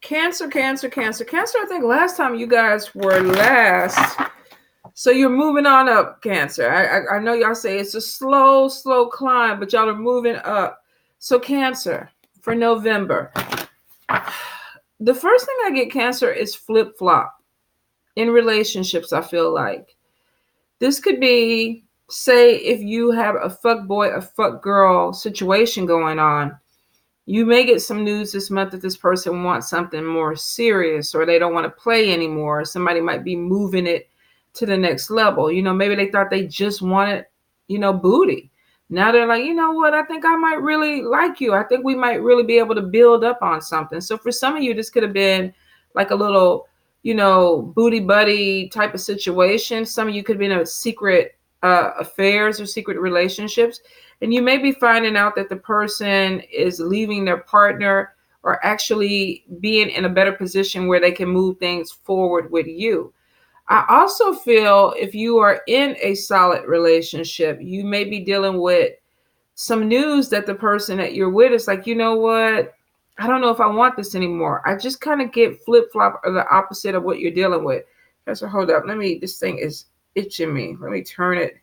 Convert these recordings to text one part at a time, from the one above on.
Cancer, Cancer, Cancer. Cancer, I think last time you guys were last. So you're moving on up, Cancer. I know y'all say it's a slow climb, but y'all are moving up. So Cancer, for November. The first thing I get, Cancer, is flip-flop in relationships, I feel like. This could be, say, if you have a fuck boy, a fuck girl situation going on, you may get some news this month that this person wants something more serious, or they don't want to play anymore. Somebody might be moving it to the next level. Maybe they thought they just wanted, booty. Now they're like, you know what? I think I might really like you. I think we might really be able to build up on something. So for some of you, this could have been like a little, booty buddy type of situation. Some of you could be in a secret affairs or secret relationships. And you may be finding out that the person is leaving their partner or actually being in a better position where they can move things forward with you. I also feel if you are in a solid relationship, you may be dealing with some news that the person that you're with is like, you know what? I don't know if I want this anymore. I just kind of get flip-flop or the opposite of what you're dealing with. So hold up. This thing is itching me. Let me turn it.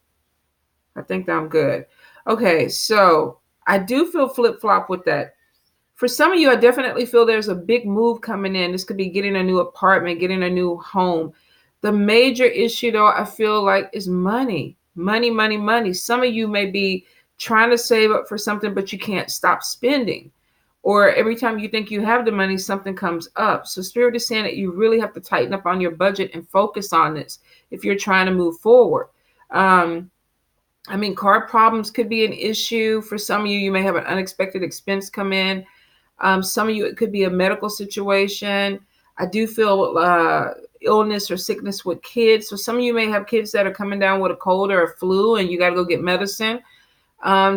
I think that I'm good. Okay, so I do feel flip-flop with that. For some of you, I definitely feel there's a big move coming in. This could be getting a new apartment, getting a new home. The major issue, though, I feel like is money. Money, money, money. Some of you may be trying to save up for something, but you can't stop spending. Or every time you think you have the money, something comes up. So Spirit is saying that you really have to tighten up on your budget and focus on this if you're trying to move forward. Car problems could be an issue. For some of you, you may have an unexpected expense come in. Some of you, it could be a medical situation. I do feel illness or sickness with kids. So some of you may have kids that are coming down with a cold or a flu and you got to go get medicine.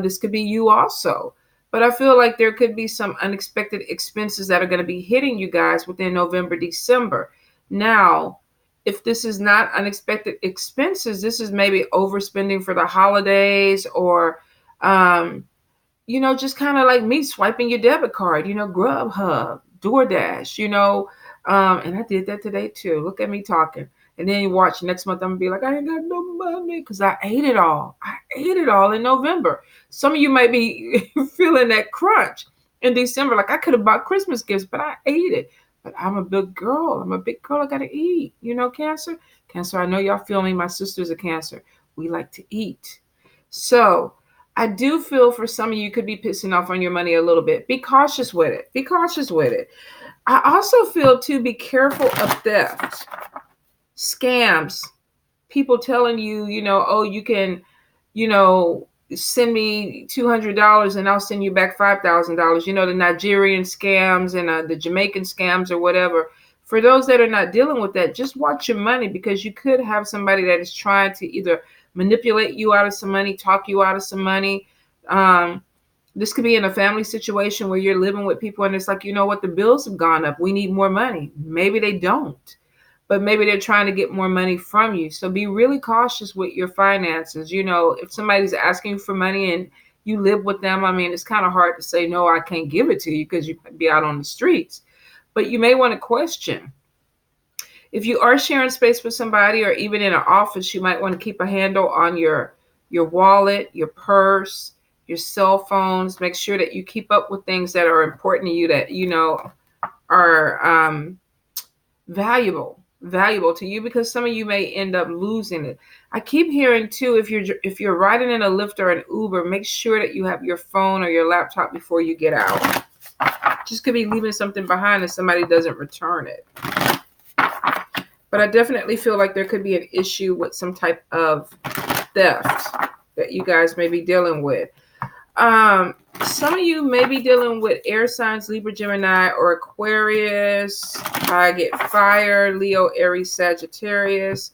This could be you also. But I feel like there could be some unexpected expenses that are going to be hitting you guys within November, December. Now, if this is not unexpected expenses, this is maybe overspending for the holidays or, just kind of like me swiping your debit card, Grubhub, DoorDash, and I did that today too. Look at me talking. And then you watch next month, I'm gonna be like, I ain't got no money because I ate it all. I ate it all in November. Some of you might be feeling that crunch in December. Like I could have bought Christmas gifts, but I ate it. But I'm a big girl. I'm a big girl. I gotta eat. Cancer? Cancer, I know y'all feel me. My sister's a Cancer. We like to eat. So I do feel for some of you could be pissing off on your money a little bit. Be cautious with it. Be cautious with it. I also feel to be careful of theft. Scams, people telling you, oh, you can, send me $200 and I'll send you back $5,000. The Nigerian scams and the Jamaican scams or whatever. For those that are not dealing with that, just watch your money because you could have somebody that is trying to either manipulate you out of some money, talk you out of some money. This could be in a family situation where you're living with people and it's like, you know what, the bills have gone up. We need more money. Maybe they don't. But maybe they're trying to get more money from you. So be really cautious with your finances. If somebody's asking you for money and you live with them, it's kind of hard to say, no, I can't give it to you because you might be out on the streets. But you may want to question. If you are sharing space with somebody or even in an office, you might want to keep a handle on your wallet, your purse, your cell phones. Make sure that you keep up with things that are important to you that, are valuable to you because some of you may end up losing it. I keep hearing too, if you're riding in a Lyft or an Uber, make sure that you have your phone or your laptop before you get out. Just could be leaving something behind and somebody doesn't return it. But I definitely feel like there could be an issue with some type of theft that you guys may be dealing with. Some of you may be dealing with air signs, Libra, Gemini, or Aquarius. I get fire, Leo, Aries, Sagittarius.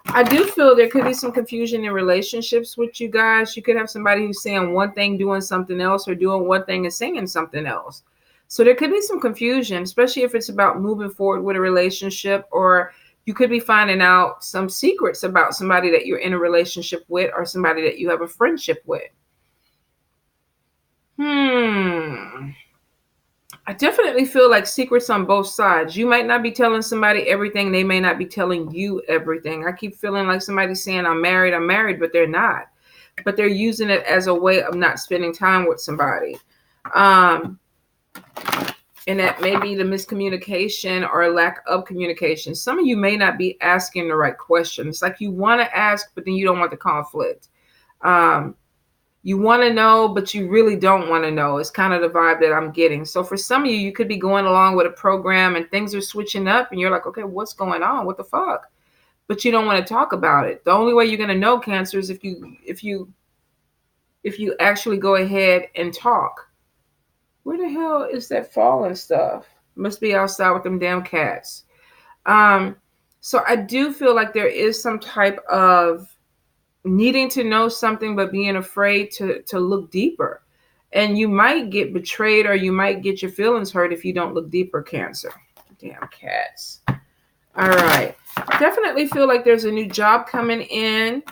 I do feel there could be some confusion in relationships with you guys. You could have somebody who's saying one thing, doing something else, or doing one thing and saying something else. So there could be some confusion, especially if it's about moving forward with a relationship, or you could be finding out some secrets about somebody that you're in a relationship with or somebody that you have a friendship with. I definitely feel like secrets on both sides. You might not be telling somebody everything. They may not be telling you everything. I keep feeling like somebody's saying, I'm married, but they're not. But they're using it as a way of not spending time with somebody. And that may be the miscommunication or lack of communication. Some of you may not be asking the right questions. Like you want to ask, but then you don't want the conflict. You want to know, but you really don't want to know. It's kind of the vibe that I'm getting. So for some of you, you could be going along with a program and things are switching up and you're like, okay, what's going on? What the fuck? But you don't want to talk about it. The only way you're going to know, Cancer, is if you actually go ahead and talk. Where the hell is that fallen stuff? Must be outside with them damn cats. So I do feel like there is some type of needing to know something, but being afraid to look deeper. And you might get betrayed or you might get your feelings hurt if you don't look deeper, Cancer. Damn cats. All right. Definitely feel like there's a new job coming in.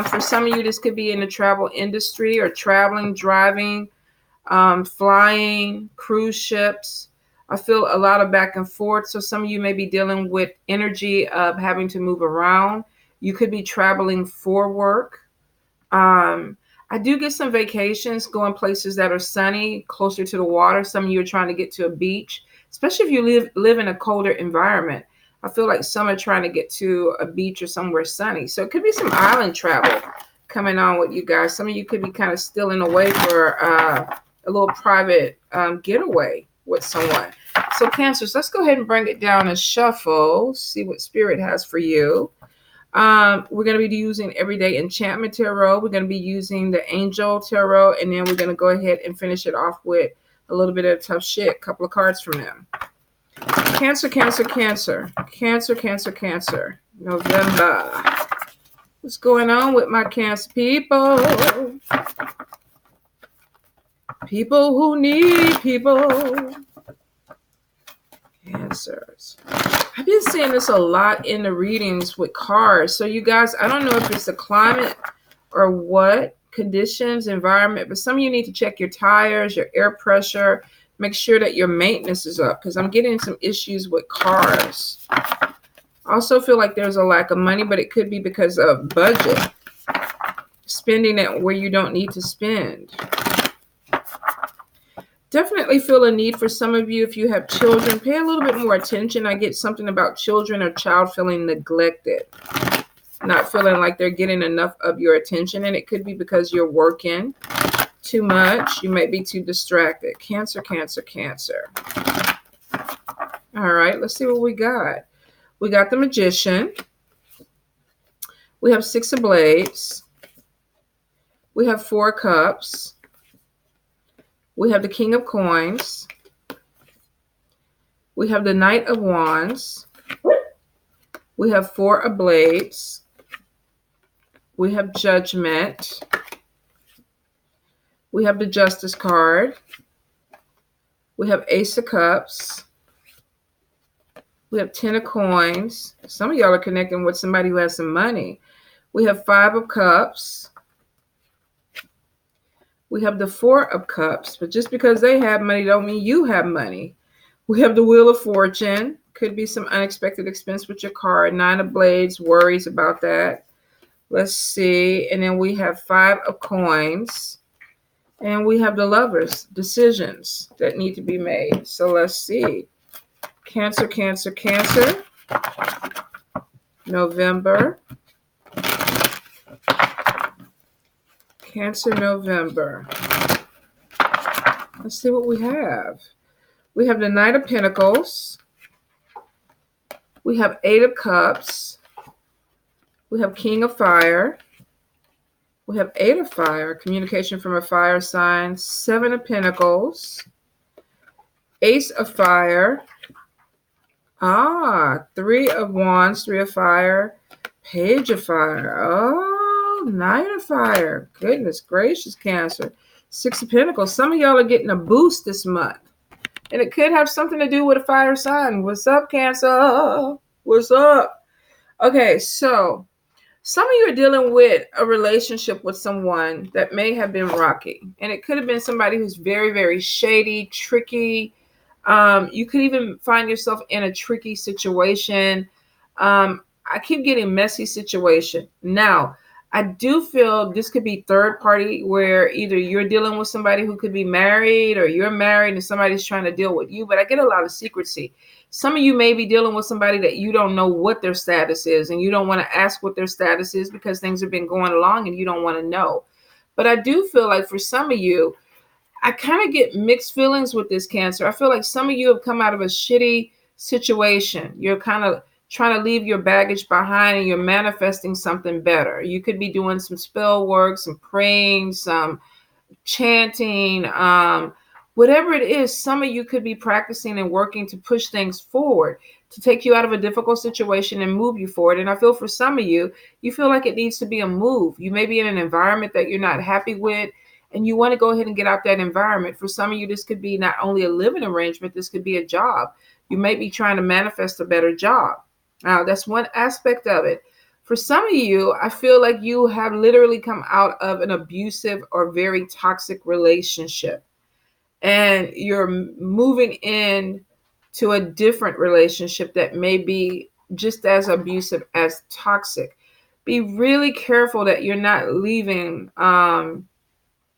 For some of you, this could be in the travel industry or traveling, driving, flying, cruise ships. I feel a lot of back and forth. So some of you may be dealing with energy of having to move around. You could be traveling for work. I do get some vacations, going places that are sunny, closer to the water. Some of you are trying to get to a beach, especially if you live in a colder environment. I feel like some are trying to get to a beach or somewhere sunny. So it could be some island travel coming on with you guys. Some of you could be kind of stealing away for a little private getaway with someone. So Cancers, let's go ahead and bring it down and shuffle, see what Spirit has for you. We're going to be using Everyday Enchantment Tarot. We're going to be using the Angel Tarot. And then we're going to go ahead and finish it off with a little bit of tough shit. A couple of cards from them. Cancer, Cancer, Cancer. Cancer, Cancer, Cancer. November. What's going on with my Cancer people? People who need people. Cancers. I've been seeing this a lot in the readings with cards. So you guys, I don't know if it's the climate or what, conditions, environment, but some of you need to check your tires, your air pressure, make sure that your maintenance is up because I'm getting some issues with cars. I also feel like there's a lack of money, but it could be because of budget. Spending it where you don't need to spend. Definitely feel a need for some of you, if you have children, pay a little bit more attention. I get something about children or child feeling neglected, not feeling like they're getting enough of your attention. And it could be because you're working too much. You may be too distracted. Cancer, Cancer, Cancer. All right, let's see what we got. We got the Magician. We have 6 of Blades. We have 4 Cups. We have the King of Coins. We have the Knight of Wands. We have 4 of Blades. We have Judgment. We have the Justice card. We have Ace of Cups. We have 10 of Coins. Some of y'all are connecting with somebody who has some money. We have 5 of Cups. We have the 4 of Cups, but just because they have money don't mean you have money. We have the Wheel of Fortune. Could be some unexpected expense with your card. 9 of Blades, worries about that. Let's see. And then we have 5 of Coins. And we have the Lovers, decisions that need to be made. So let's see. Cancer, Cancer, Cancer. November. Cancer, November. Let's see what we have. We have the Knight of Pentacles. We have 8 of Cups. We have King of Fire. We have 8 of Fire, communication from a fire sign. 7 of Pentacles. Ace of Fire. 3 of Wands, 3 of Fire. Page of Fire. Oh, Knight of Fire. Goodness gracious, Cancer. 6 of Pentacles. Some of y'all are getting a boost this month. And it could have something to do with a fire sign. What's up, Cancer? What's up? Okay, so some of you are dealing with a relationship with someone that may have been rocky. And it could have been somebody who's very, very shady, tricky, You could even find yourself in a tricky situation. I keep getting messy situation. Now, I do feel this could be third party, where either you're dealing with somebody who could be married, or you're married and somebody's trying to deal with you. But I get a lot of secrecy. Some of you may be dealing with somebody that you don't know what their status is, and you don't want to ask what their status is because things have been going along and you don't want to know. But I do feel like for some of you, I kind of get mixed feelings with this, Cancer. I feel like some of you have come out of a shitty situation. You're kind of trying to leave your baggage behind and you're manifesting something better. You could be doing some spell work, some praying, some chanting, whatever it is. Some of you could be practicing and working to push things forward, to take you out of a difficult situation and move you forward. And I feel for some of you, you feel like it needs to be a move. You may be in an environment that you're not happy with, and you want to go ahead and get out that environment. For some of you, this could be not only a living arrangement, this could be a job. You may be trying to manifest a better job. Now, that's one aspect of it. For some of you, I feel like you have literally come out of an abusive or very toxic relationship, and you're moving in to a different relationship that may be just as abusive as toxic. Be really careful that you're not leaving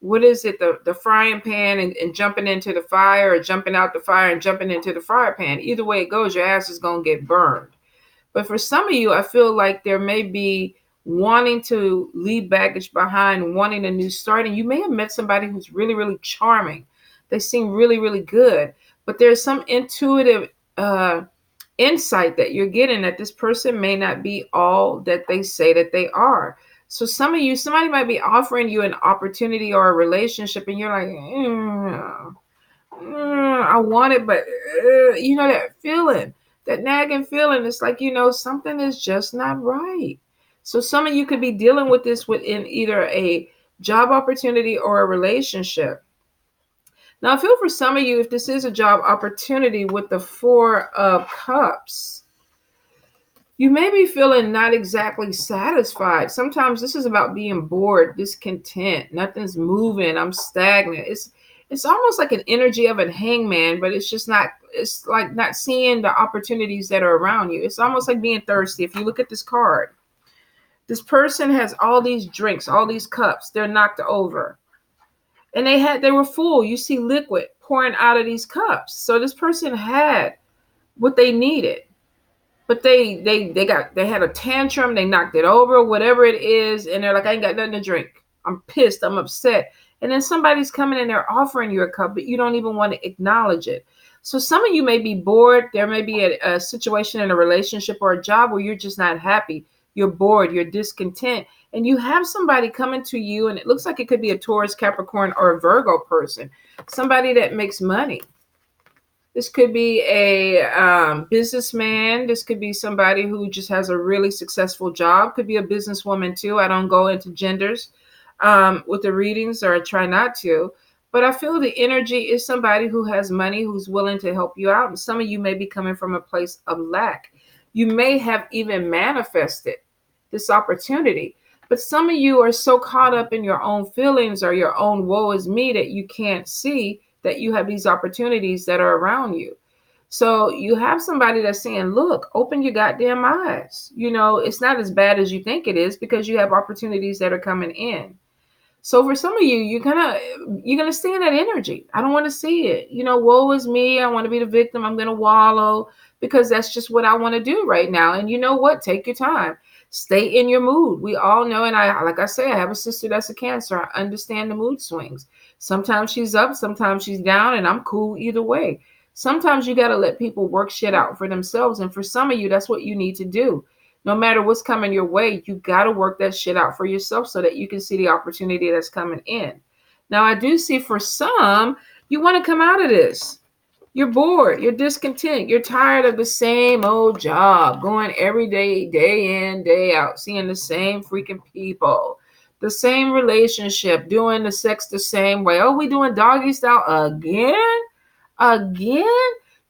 what is it, the frying pan, and jumping into the fire, or jumping out the fire and jumping into the fire pan. Either way it goes, your ass is going to get burned. But for some of you, I feel like there may be wanting to leave baggage behind, wanting a new start. And you may have met somebody who's really, really charming. They seem really, really good. But there's some intuitive insight that you're getting that this person may not be all that they say that they are. So some of you, somebody might be offering you an opportunity or a relationship, and you're like, I want it, but you know, that feeling, that nagging feeling. It's like, something is just not right. So some of you could be dealing with this within either a job opportunity or a relationship. Now, I feel for some of you, if this is a job opportunity with the Four of Cups, you may be feeling not exactly satisfied. Sometimes this is about being bored, discontent. Nothing's moving. I'm stagnant. It's almost like an energy of a hangman, but it's just not, it's like not seeing the opportunities that are around you. It's almost like being thirsty. If you look at this card, this person has all these drinks, all these cups, they're knocked over. And they were full. You see liquid pouring out of these cups. So this person had what they needed. But they had a tantrum, they knocked it over, whatever it is, and they're like, I ain't got nothing to drink. I'm pissed, I'm upset. And then somebody's coming in there offering you a cup, but you don't even want to acknowledge it. So some of you may be bored. There may be a situation in a relationship or a job where you're just not happy. You're bored, you're discontent, and you have somebody coming to you, and it looks like it could be a Taurus, Capricorn, or a Virgo person, somebody that makes money. This could be a businessman. This could be somebody who just has a really successful job. Could be a businesswoman too. I don't go into genders with the readings, or I try not to. But I feel the energy is somebody who has money, who's willing to help you out. And some of you may be coming from a place of lack. You may have even manifested this opportunity. But some of you are so caught up in your own feelings or your own woe is me that you can't see that you have these opportunities that are around you. So you have somebody that's saying, look, open your goddamn eyes. It's not as bad as you think it is, because you have opportunities that are coming in. So for some of you, you're gonna stay in that energy. I don't want to see it. Woe is me. I want to be the victim. I'm gonna wallow because that's just what I want to do right now. And you know what? Take your time. Stay in your mood. We all know, and like I say, I have a sister that's a Cancer. I understand the mood swings. Sometimes she's up, sometimes she's down, and I'm cool either way. Sometimes you got to let people work shit out for themselves. And for some of you, that's what you need to do. No matter what's coming your way, you got to work that shit out for yourself so that you can see the opportunity that's coming in. Now, I do see for some, you want to come out of this. You're bored. You're discontent. You're tired of the same old job, going every day, day in, day out, seeing the same freaking people, the same relationship, doing the sex the same way. Oh, we doing doggy style again? Again?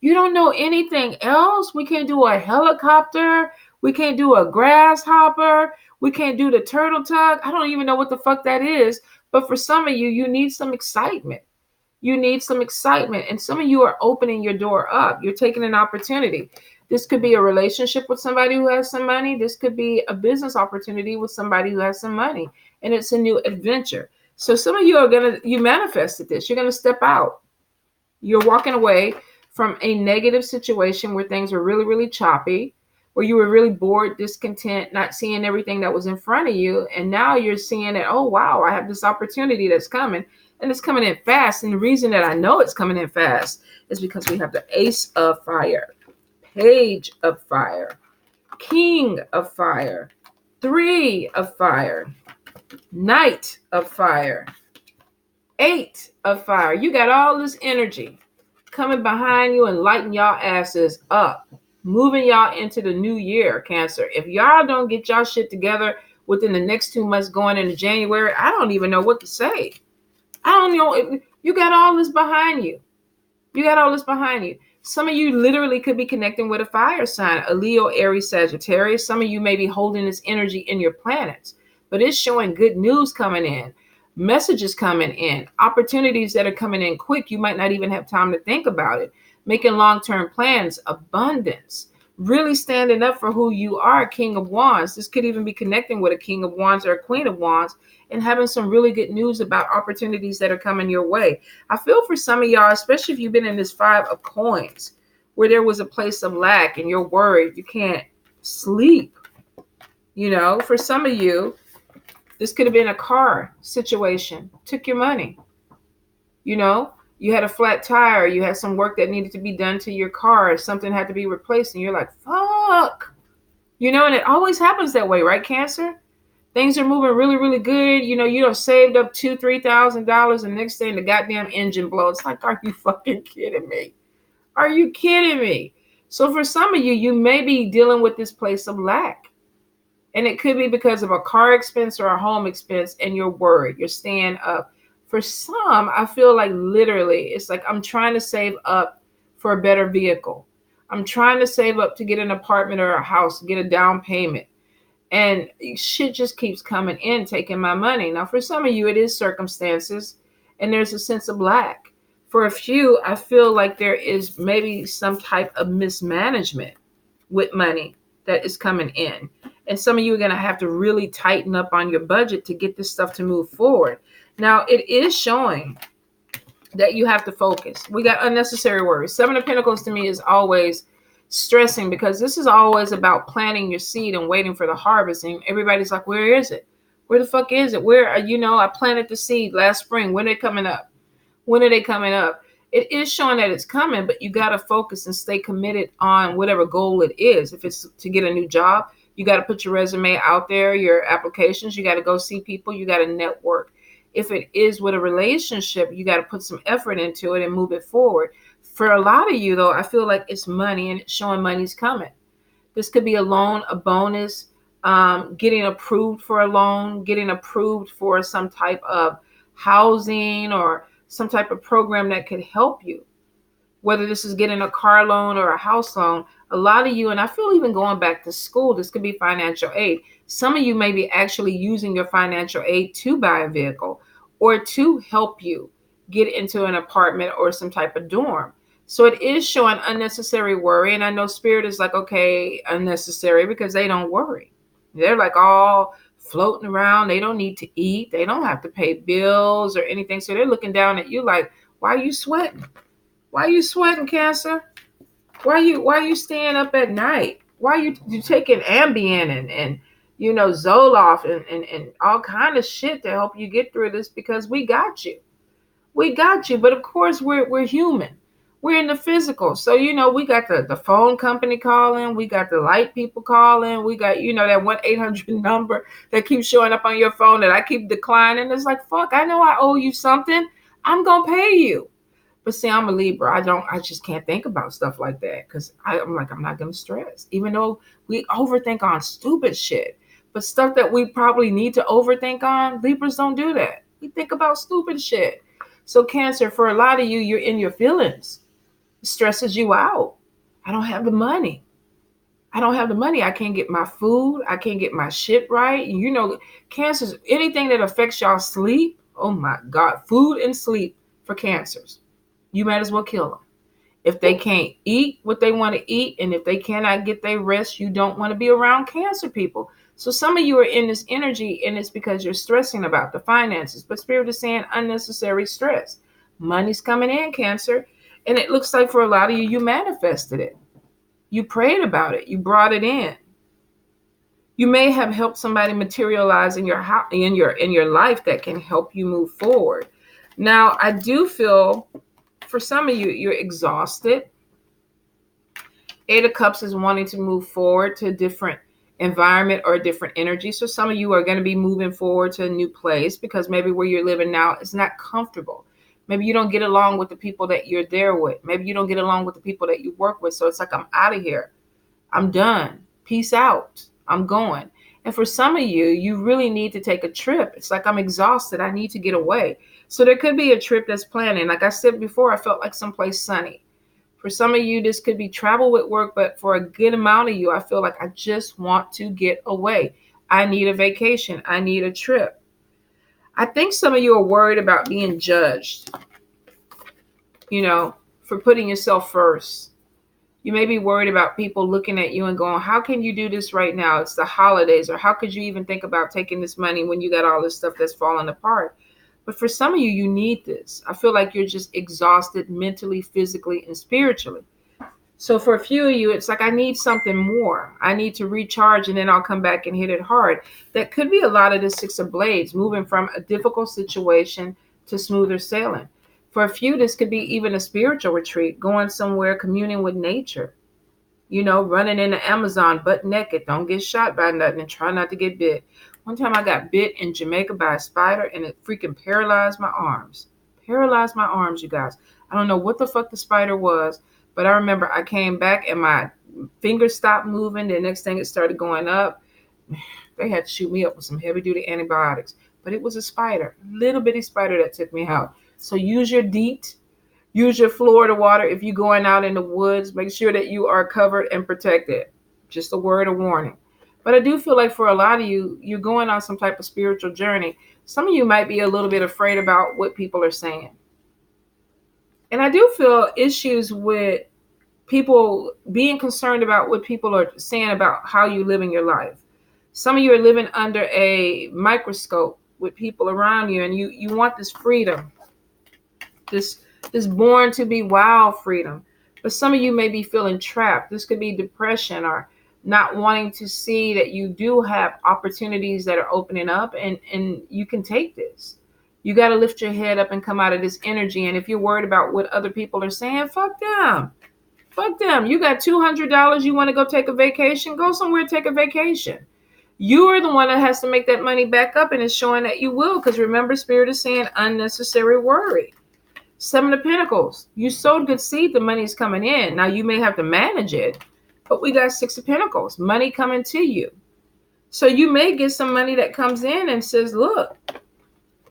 You don't know anything else? We can't do a helicopter. We can't do a grasshopper. We can't do the turtle tug. I don't even know what the fuck that is. But for some of you, you need some excitement. You need some excitement. And some of you are opening your door up. You're taking an opportunity. This could be a relationship with somebody who has some money. This could be a business opportunity with somebody who has some money. And it's a new adventure. So some of you you manifested this. You're going to step out. You're walking away from a negative situation where things are really, really choppy, where you were really bored, discontent, not seeing everything that was in front of you. And now you're seeing that, oh, wow, I have this opportunity that's coming, and it's coming in fast. And the reason that I know it's coming in fast is because we have the Ace of Fire, Page of Fire, King of Fire, Three of Fire, Knight of Fire, Eight of Fire. You got all this energy coming behind you and lighting y'all asses up, moving y'all into the new year, Cancer. If y'all don't get y'all shit together within the next 2 months going into January, I don't even know what to say. I don't know. You got all this behind you. You got all this behind you. Some of you literally could be connecting with a fire sign, a Leo, Aries, Sagittarius. Some of you may be holding this energy in your planets, but it's showing good news coming in. Messages coming in, opportunities that are coming in quick. You might not even have time to think about it. Making long-term plans, abundance, really standing up for who you are, King of Wands. This could even be connecting with a King of Wands or a Queen of Wands and having some really good news about opportunities that are coming your way. I feel for some of y'all, especially if you've been in this Five of Coins, where there was a place of lack and you're worried, you can't sleep. You know, for some of you, this could have been a car situation, took your money. You know, you had a flat tire, you had some work that needed to be done to your car, something had to be replaced, and you're like, fuck. You know, and it always happens that way, right, Cancer? Things are moving really, really good. You know, you done saved up $2,000-$3,000, and next thing the goddamn engine blows. It's like, are you fucking kidding me? Are you kidding me? So for some of you, you may be dealing with this place of lack. And it could be because of a car expense or a home expense, and you're worried. You're staying up. For some, I feel like literally, it's like I'm trying to save up for a better vehicle. I'm trying to save up to get an apartment or a house, get a down payment. And shit just keeps coming in, taking my money. Now, for some of you, it is circumstances, and there's a sense of lack. For a few, I feel like there is maybe some type of mismanagement with money that is coming in. And some of you are going to have to really tighten up on your budget to get this stuff to move forward. Now, it is showing that you have to focus. We got unnecessary worries. Seven of Pentacles to me is always stressing, because this is always about planting your seed and waiting for the harvest. And everybody's like, where is it? Where the fuck is it? Where, I planted the seed last spring. When are they coming up? When are they coming up? It is showing that it's coming, but you got to focus and stay committed on whatever goal it is. If it's to get a new job, you got to put your resume out there, your applications. You got to go see people. You got to network. If it is with a relationship, you got to put some effort into it and move it forward. For a lot of you, though, I feel like it's money, and it's showing money's coming. This could be a loan, a bonus, getting approved for a loan, getting approved for some type of housing or some type of program that could help you. Whether this is getting a car loan or a house loan, a lot of you, and I feel even going back to school, this could be financial aid. Some of you may be actually using your financial aid to buy a vehicle or to help you get into an apartment or some type of dorm. So it is showing unnecessary worry. And I know Spirit is like, okay, unnecessary, because they don't worry. They're like all floating around. They don't need to eat. They don't have to pay bills or anything. So they're looking down at you like, why are you sweating? Why are you sweating, Cancer? Why are you staying up at night? Why are you taking Ambien and Zoloft and all kind of shit to help you get through this? Because we got you. We got you. But of course, we're human. We're in the physical. So, we got the phone company calling. We got the light people calling. We got, that 1-800 number that keeps showing up on your phone that I keep declining. It's like, fuck, I know I owe you something. I'm going to pay you. But see, I'm a Libra. I just can't think about stuff like that, because I'm like, I'm not going to stress, even though we overthink on stupid shit. But stuff that we probably need to overthink on, Libras don't do that. We think about stupid shit. So Cancer, for a lot of you, you're in your feelings. It stresses you out. I don't have the money. I can't get my food. I can't get my shit right. Cancers, anything that affects y'all sleep. Oh my God, food and sleep. for cancers. You might as well kill them. If they can't eat what they want to eat, and if they cannot get their rest, you don't want to be around cancer people. So some of you are in this energy, and it's because you're stressing about the finances. But Spirit is saying unnecessary stress. Money's coming in, Cancer. And it looks like for a lot of you, you manifested it. You prayed about it. You brought it in. You may have helped somebody materialize in your life that can help you move forward. Now, I do feel for some of you, you're exhausted. Eight of Cups is wanting to move forward to a different environment or a different energy. So some of you are going to be moving forward to a new place because maybe where you're living now is not comfortable. Maybe you don't get along with the people that you're there with. Maybe you don't get along with the people that you work with. So it's like, I'm out of here. I'm done. Peace out. I'm going. And for some of you, you really need to take a trip. It's like, I'm exhausted. I need to get away. So there could be a trip that's planning. Like I said before, I felt like someplace sunny. For some of you, this could be travel with work, but for a good amount of you, I feel like I just want to get away. I need a vacation. I need a trip. I think some of you are worried about being judged, for putting yourself first. You may be worried about people looking at you and going, how can you do this right now? It's the holidays. Or how could you even think about taking this money when you got all this stuff that's falling apart? But for some of you, you need this. I feel like you're just exhausted mentally, physically, and spiritually. So for a few of you, it's like, I need something more. I need to recharge, and then I'll come back and hit it hard. That could be a lot of the Six of Blades, moving from a difficult situation to smoother sailing. For a few, this could be even a spiritual retreat, going somewhere, communing with nature, running in the Amazon butt naked. Don't get shot by nothing and try not to get bit. One time I got bit in Jamaica by a spider, and it freaking paralyzed my arms. Paralyzed my arms, you guys. I don't know what the fuck the spider was, but I remember I came back and my fingers stopped moving. The next thing, it started going up. They had to shoot me up with some heavy duty antibiotics, but it was a spider, little bitty spider that took me out. So use your DEET, use your Florida water. If you're going out in the woods, make sure that you are covered and protected. Just a word of warning. But I do feel like for a lot of you, you're going on some type of spiritual journey. Some of you might be a little bit afraid about what people are saying. And I do feel issues with people being concerned about what people are saying about how you live in your life. Some of you are living under a microscope with people around you, and you want this freedom, this born to be wild freedom. But some of you may be feeling trapped. This could be depression or not wanting to see that you do have opportunities that are opening up, and you can take this. You got to lift your head up and come out of this energy. And if you're worried about what other people are saying, fuck them. Fuck them. You got $200. You want to go take a vacation? Go somewhere, take a vacation. You are the one that has to make that money back up, and it's showing that you will. Because remember, Spirit is saying unnecessary worry. Seven of Pentacles. You sowed good seed. The money's coming in. Now you may have to manage it, but we got Six of Pentacles. Money coming to you. So you may get some money that comes in and says, look,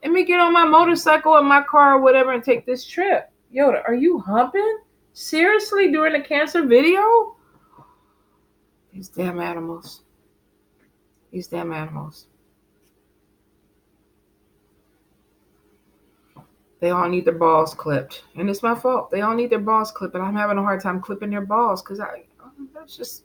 let me get on my motorcycle or my car or whatever and take this trip. Yoda, are you humping? Seriously, during a Cancer video? These damn animals. These damn animals. They all need their balls clipped. And it's my fault. They all need their balls clipped. And I'm having a hard time clipping their balls because that's just,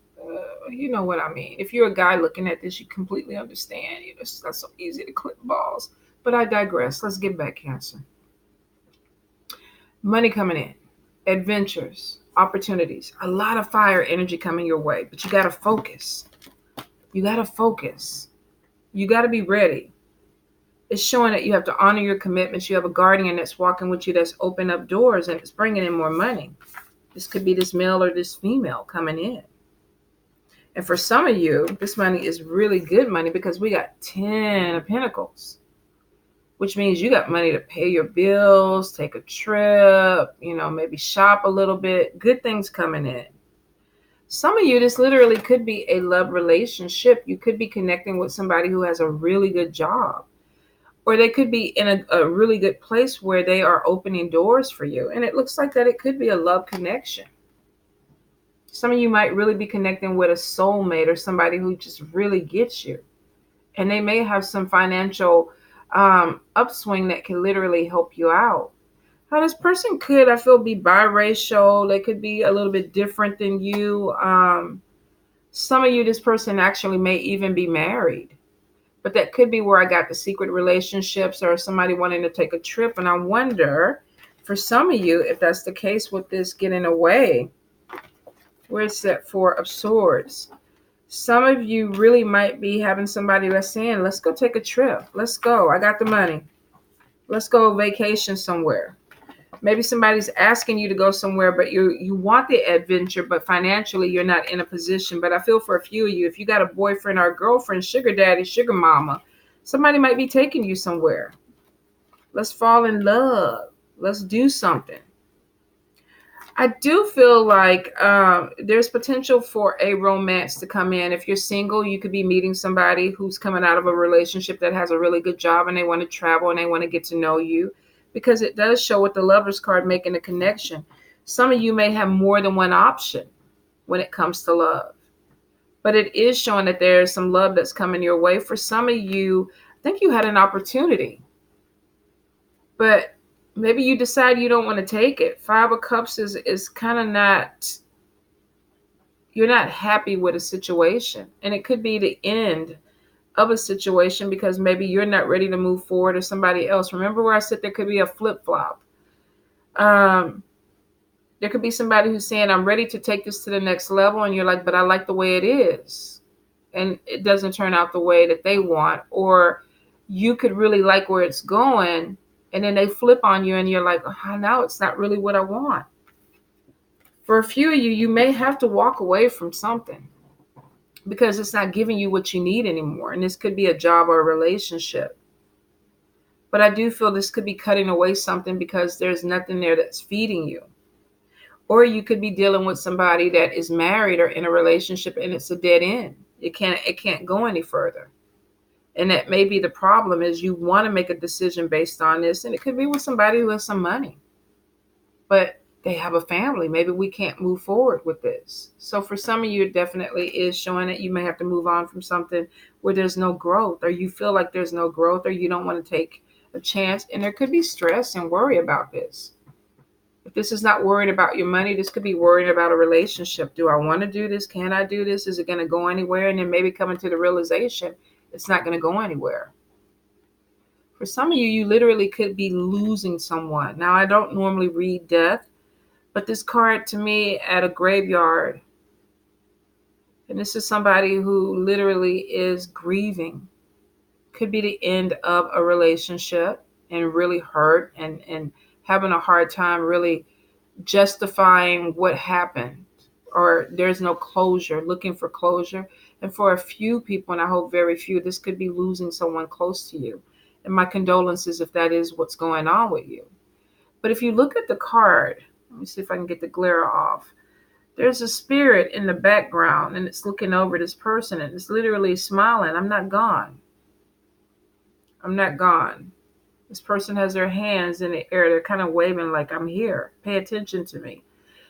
you know what I mean. If you're a guy looking at this, you completely understand. It's not so easy to clip balls. But I digress. Let's get back, Cancer. Money coming in. Adventures. Opportunities. A lot of fire energy coming your way. But you got to focus. You got to focus. You got to be ready. It's showing that you have to honor your commitments. You have a guardian that's walking with you, that's opened up doors, and it's bringing in more money. This could be this male or this female coming in. And for some of you, this money is really good money because we got 10 of Pentacles, which means you got money to pay your bills, take a trip, maybe shop a little bit. Good things coming in. Some of you, this literally could be a love relationship. You could be connecting with somebody who has a really good job. Or they could be in a really good place where they are opening doors for you. And it looks like that it could be a love connection. Some of you might really be connecting with a soulmate or somebody who just really gets you. And they may have some financial upswing that can literally help you out. How this person could, I feel, be biracial. They could be a little bit different than you. Some of you, this person actually may even be married. But that could be where I got the secret relationships or somebody wanting to take a trip. And I wonder, for some of you, if that's the case with this getting away. Where's that Four of Swords? Some of you really might be having somebody that's saying, let's go take a trip. Let's go. I got the money. Let's go vacation somewhere. Maybe somebody's asking you to go somewhere, but you want the adventure, but financially you're not in a position. But I feel for a few of you, if you got a boyfriend or a girlfriend, sugar daddy, sugar mama, somebody might be taking you somewhere. Let's fall in love. Let's do something. I do feel like there's potential for a romance to come in. If you're single, you could be meeting somebody who's coming out of a relationship that has a really good job and they want to travel and they want to get to know you, because it does show with the Lover's card making a connection. Some of you may have more than one option when it comes to love, but it is showing that there's some love that's coming your way. For some of you, I think you had an opportunity, but maybe you decide you don't want to take it. Five of Cups is kind of not, you're not happy with a situation. And it could be the end of a situation because maybe you're not ready to move forward or somebody else. Remember where I said there could be a flip-flop. There could be somebody who's saying, I'm ready to take this to the next level. And you're like, but I like the way it is. And it doesn't turn out the way that they want. Or you could really like where it's going, and then they flip on you and you're like, oh, now it's not really what I want. For a few of you, you may have to walk away from something because it's not giving you what you need anymore. And this could be a job or a relationship. But I do feel this could be cutting away something because there's nothing there that's feeding you. Or you could be dealing with somebody that is married or in a relationship and it's a dead end. It can't go any further. And that may be the problem, is you want to make a decision based on this. And it could be with somebody who has some money, but they have a family. Maybe we can't move forward with this. So for some of you, it definitely is showing that you may have to move on from something where there's no growth, or you feel like there's no growth, or you don't want to take a chance. And there could be stress and worry about this. If this is not worried about your money, this could be worried about a relationship. Do I want to do this? Can I do this? Is it going to go anywhere? And then maybe coming to the realization it's not going to go anywhere. For some of you, you literally could be losing someone. Now, I don't normally read death, but this card to me at a graveyard, and this is somebody who literally is grieving, could be the end of a relationship and really hurt and having a hard time really justifying what happened, or there's no closure, looking for closure. And for a few people, and I hope very few, this could be losing someone close to you. And my condolences if that is what's going on with you. But if you look at the card, let me see if I can get the glare off. There's a spirit in the background and it's looking over this person and it's literally smiling. I'm not gone. I'm not gone. This person has their hands in the air. They're kind of waving like, I'm here. Pay attention to me.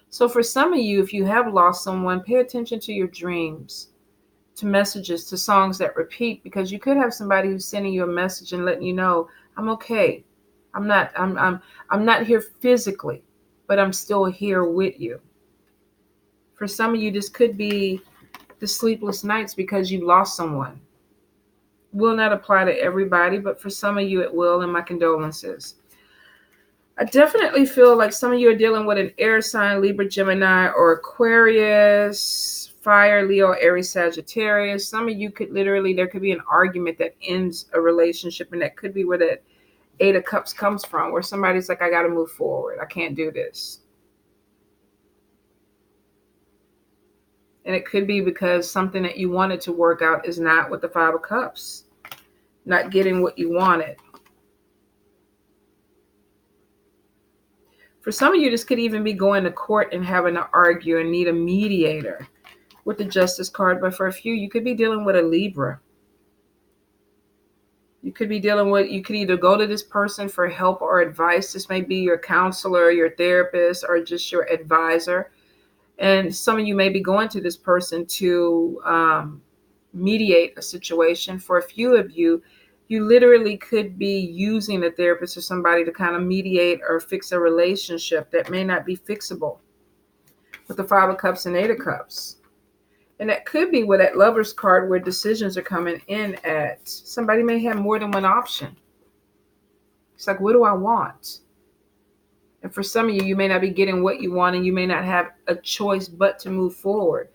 So for some of you, if you have lost someone, pay attention to your dreams, to messages, to songs that repeat, because you could have somebody who's sending you a message and letting you know, I'm okay. I'm not here physically, but I'm still here with you. For some of you, this could be the sleepless nights because you lost someone. Will not apply to everybody, but for some of you it will, and my condolences. I definitely feel like some of you are dealing with an air sign, Libra, Gemini, or Aquarius, fire, Leo, Aries, Sagittarius. Some of you could literally, there could be an argument that ends a relationship, and that could be where that Eight of Cups comes from, where somebody's like, I got to move forward. I can't do this. And it could be because something that you wanted to work out is not with the Five of Cups, not getting what you wanted. For some of you, this could even be going to court and having to argue and need a mediator with the Justice card. But for a few, you could be dealing with a Libra. You could be dealing with, you could either go to this person for help or advice. This may be your counselor, your therapist, or just your advisor. And some of you may be going to this person to mediate a situation. For a few of you, You literally could be using a therapist or somebody to kind of mediate or fix a relationship that may not be fixable with the Five of Cups and Eight of Cups. And that could be with that Lover's card where decisions are coming in at. Somebody may have more than one option. It's like, what do I want? And for some of you, you may not be getting what you want and you may not have a choice but to move forward.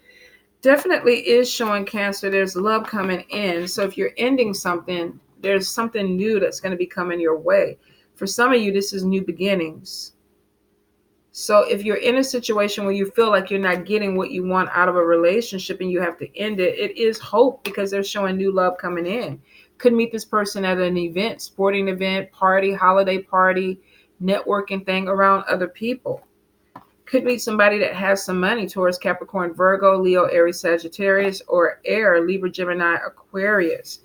Definitely is showing Cancer there's love coming in. So if you're ending something, there's something new that's going to be coming your way. For some of you, this is new beginnings. So if you're in a situation where you feel like you're not getting what you want out of a relationship and you have to end it, it is hope because they're showing new love coming in. Could meet this person at an event, sporting event, party, holiday party, networking thing around other people. Could meet somebody that has some money, Taurus, Capricorn, Virgo, Leo, Aries, Sagittarius, or Air, Libra, Gemini, Aquarius.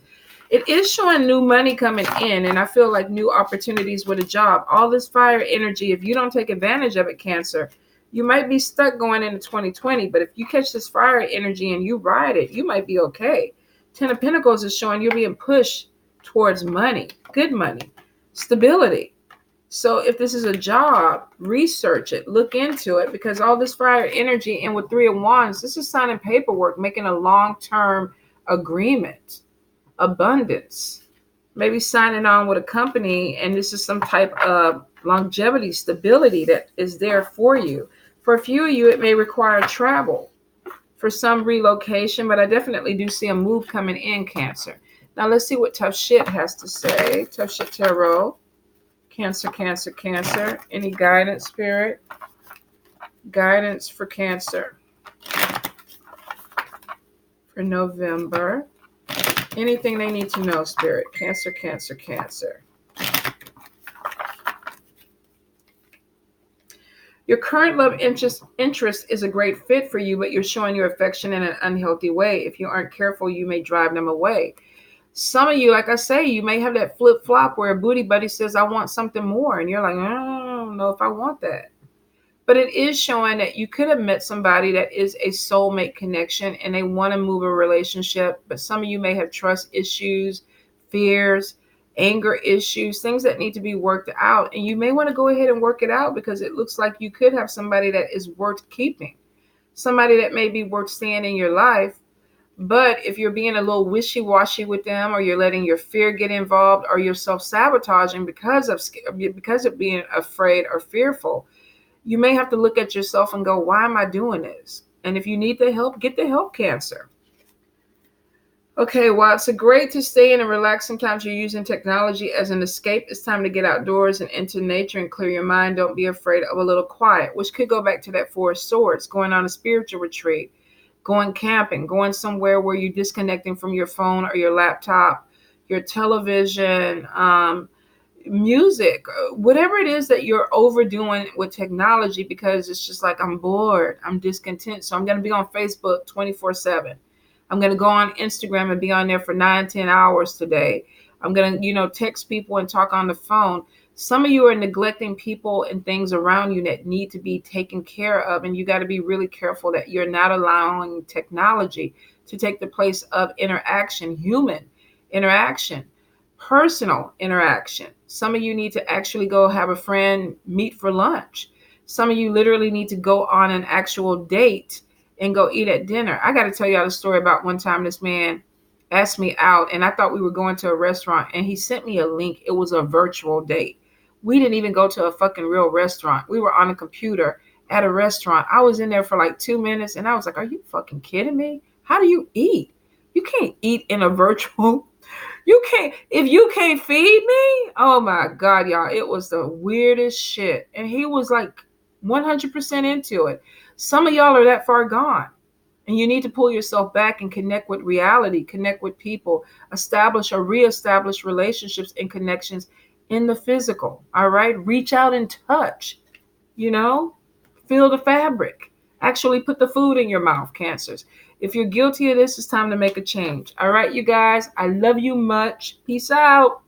It is showing new money coming in, and I feel like new opportunities with a job. All this fire energy, if you don't take advantage of it, Cancer, you might be stuck going into 2020. But if you catch this fire energy and you ride it, you might be okay. Ten of Pentacles is showing you're being pushed towards money, good money, stability. So if this is a job, research it, look into it, because all this fire energy, and with Three of Wands, this is signing paperwork, making a long-term agreement, abundance, maybe signing on with a company, and this is some type of longevity, stability that is there for you. For a few of you, it may require travel, for some relocation, but I definitely do see a move coming in, Cancer. Now let's see what Tough Shit has to say. Tough Shit Tarot. Cancer, Cancer, Cancer. Any guidance, Spirit? Guidance for Cancer for November. Anything they need to know, Spirit. Cancer, Cancer, Cancer. Your current love interest is a great fit for you, but you're showing your affection in an unhealthy way. If you aren't careful, you may drive them away. Some of you, like I say, you may have that flip-flop where a booty buddy says, I want something more. And you're like, I don't know if I want that. But it is showing that you could have met somebody that is a soulmate connection and they want to move a relationship. But some of you may have trust issues, fears, anger issues, things that need to be worked out. And you may want to go ahead and work it out because it looks like you could have somebody that is worth keeping, somebody that may be worth staying in your life. But if you're being a little wishy-washy with them, or you're letting your fear get involved, or you're self-sabotaging because of being afraid or fearful, you may have to look at yourself and go, why am I doing this? And if you need the help, get the help, Cancer. Okay, while it's great to stay in and relax, sometimes you're using technology as an escape. It's time to get outdoors and into nature and clear your mind. Don't be afraid of a little quiet, which could go back to that Four of Swords, going on a spiritual retreat, going camping, going somewhere where you're disconnecting from your phone or your laptop, your television, music, whatever it is that you're overdoing with technology, because it's just like, I'm bored, I'm discontent. So I'm going to be on Facebook 24/7. I'm going to go on Instagram and be on there for 9-10 hours today. I'm going to, text people and talk on the phone. Some of you are neglecting people and things around you that need to be taken care of. And you got to be really careful that you're not allowing technology to take the place of interaction, human interaction, personal interaction. Some of you need to actually go have a friend meet for lunch. Some of you literally need to go on an actual date and go eat at dinner. I got to tell y'all the story about one time this man asked me out and I thought we were going to a restaurant and he sent me a link. It was a virtual date. We didn't even go to a fucking real restaurant. We were on a computer at a restaurant. I was in there for like 2 minutes and I was like, are you fucking kidding me? How do you eat? You can't eat in a virtual. You can't, if you can't feed me. Oh my God, y'all. It was the weirdest shit. And he was like 100% into it. Some of y'all are that far gone. And you need to pull yourself back and connect with reality, connect with people, establish or reestablish relationships and connections in the physical. All right. Reach out and touch, feel the fabric, actually put the food in your mouth, Cancers. If you're guilty of this, it's time to make a change. All right, you guys, I love you much. Peace out.